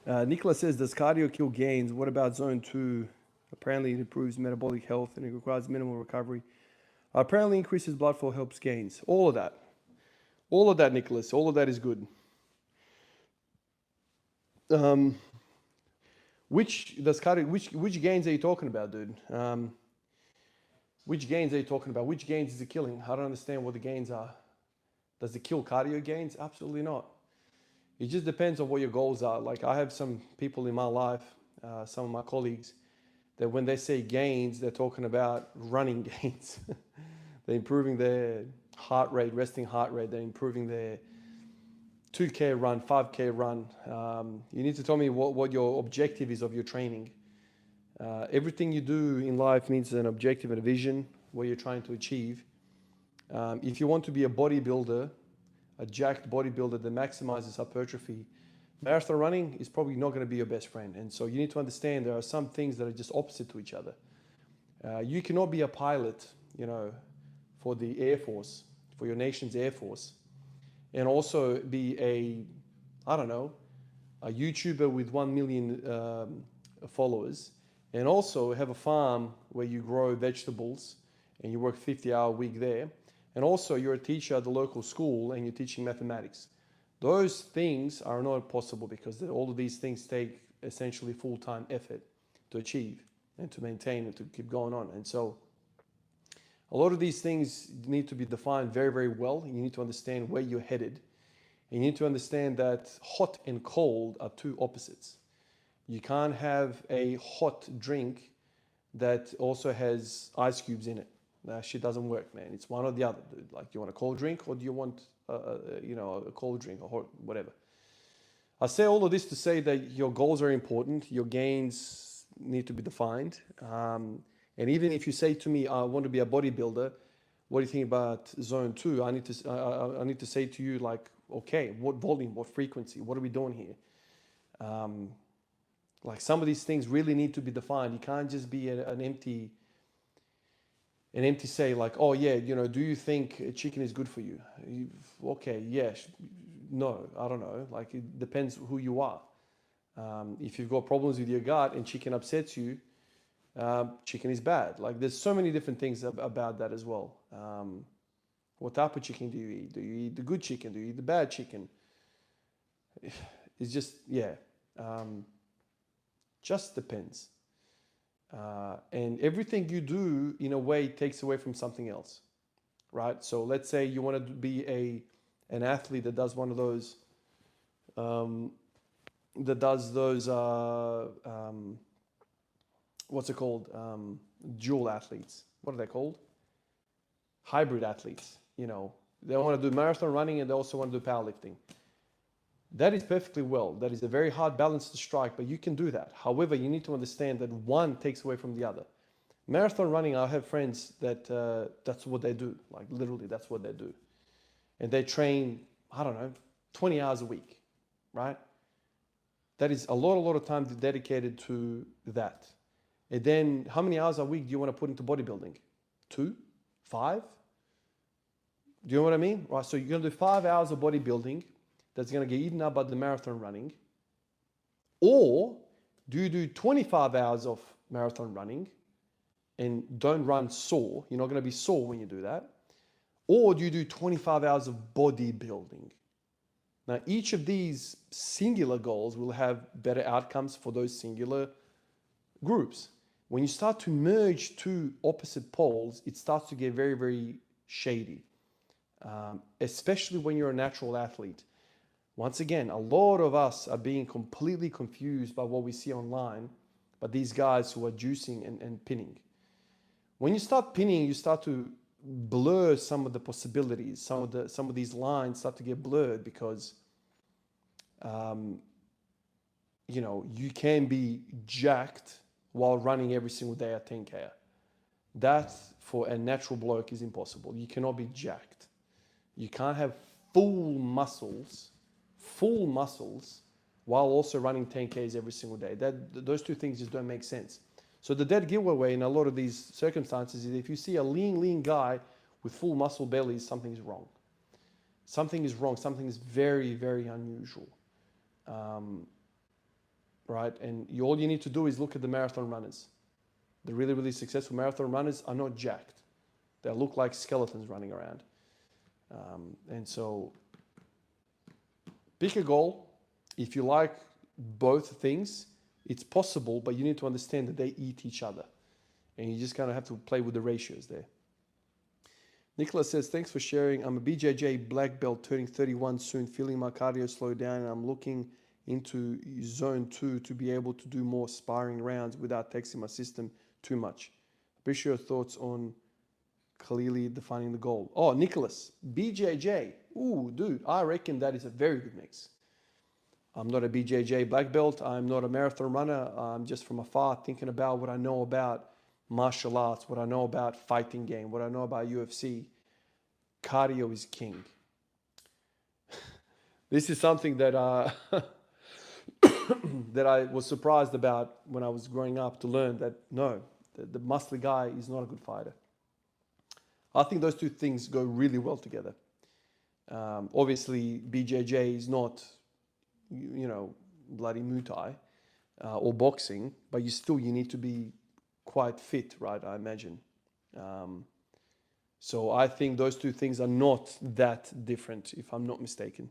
Nicholas says, does cardio kill gains? What about zone 2? Apparently it improves metabolic health and it requires minimal recovery. Apparently increases blood flow, helps gains. All of that. All of that, Nicholas. All of that is good. Um, which gains are you talking about, dude? Which gains are you talking about? Which gains is it killing? I don't understand what the gains are. Does it kill cardio gains? Absolutely not. It just depends on what your goals are. Like I have some people in my life, some of my colleagues, that when they say gains, they're talking about running gains. They're improving their heart rate, resting heart rate. They're improving their 2K run, 5K run. You need to tell me what your objective is of your training. Everything you do in life needs an objective and a vision, what you're trying to achieve. If you want to be a bodybuilder, a jacked bodybuilder that maximizes hypertrophy, marathon running is probably not going to be your best friend. And so you need to understand there are some things that are just opposite to each other. You cannot be a pilot, for the Air Force, for your nation's Air Force, and also be a YouTuber with 1 million followers, and also have a farm where you grow vegetables and you work 50-hour week there. And also you're a teacher at the local school and you're teaching mathematics. Those things are not possible because all of these things take essentially full-time effort to achieve and to maintain and to keep going on. And so a lot of these things need to be defined very, very well. You need to understand where you're headed. You need to understand that hot and cold are two opposites. You can't have a hot drink that also has ice cubes in it. That shit doesn't work, man. It's one or the other, dude. Like, you want a cold drink or do you want, a cold drink or whatever? I say all of this to say that your goals are important. Your gains need to be defined. And even if you say to me, I want to be a bodybuilder, what do you think about zone 2? I need to say to you, like, okay, what volume, what frequency, what are we doing here? Like, some of these things really need to be defined. You can't just be an empty say, like, oh yeah, do you think chicken is good for you? Okay, yeah, no, I don't know. Like, it depends who you are. If you've got problems with your gut and chicken upsets you, chicken is bad. Like, there's so many different things about that as well. What type of chicken do you eat? Do you eat the good chicken? Do you eat the bad chicken? It's just, yeah. Just depends. And everything you do, in a way, takes away from something else, right? So let's say you want to be an athlete that does one of those, what's it called? Dual athletes. What are they called? Hybrid athletes. They want to do marathon running and they also want to do powerlifting. That is perfectly well. That is a very hard balance to strike, but you can do that. However, you need to understand that one takes away from the other. Marathon running, I have friends that that's what they do. Like, literally, that's what they do. And they train, 20 hours a week, right? That is a lot of time dedicated to that. And then how many hours a week do you want to put into bodybuilding? 2? 5? Do you know what I mean? Right, so you're going to do 5 hours of bodybuilding that's going to get eaten up by the marathon running? Or do you do 25 hours of marathon running and don't run sore? You're not going to be sore when you do that. Or do you do 25 hours of bodybuilding? Now, each of these singular goals will have better outcomes for those singular groups. When you start to merge two opposite poles, it starts to get very, very shady, especially when you're a natural athlete. Once again, a lot of us are being completely confused by what we see online, by these guys who are juicing and pinning. When you start pinning, you start to blur some of the possibilities. Some of these lines start to get blurred because, you can be jacked while running every single day at 10K. That, for a natural bloke, is impossible. You cannot be jacked. You can't have full muscles while also running 10Ks every single day. Those two things just don't make sense. So the dead giveaway in a lot of these circumstances is if you see a lean guy with full muscle bellies, something is wrong. Something is wrong. Something is very, very unusual. right? And all you need to do is look at the marathon runners. The really, really successful marathon runners are not jacked. They look like skeletons running around. And so pick a goal. If you like both things, it's possible, but you need to understand that they eat each other. And you just kind of have to play with the ratios there. Nicholas says, thanks for sharing. I'm a BJJ black belt turning 31 soon, feeling my cardio slow down, and I'm looking into zone 2 to be able to do more sparring rounds without taxing my system too much. Appreciate your thoughts on clearly defining the goal. Oh, Nicholas, BJJ. Ooh, dude, I reckon that is a very good mix. I'm not a BJJ black belt. I'm not a marathon runner. I'm just from afar thinking about what I know about martial arts, what I know about fighting game, what I know about UFC. Cardio is king. This is something that that I was surprised about when I was growing up, to learn that no, the muscly guy is not a good fighter. I think those two things go really well together. Obviously, BJJ is not, bloody Muay Thai or boxing, but you need to be quite fit, right? I imagine. So I think those two things are not that different, if I'm not mistaken.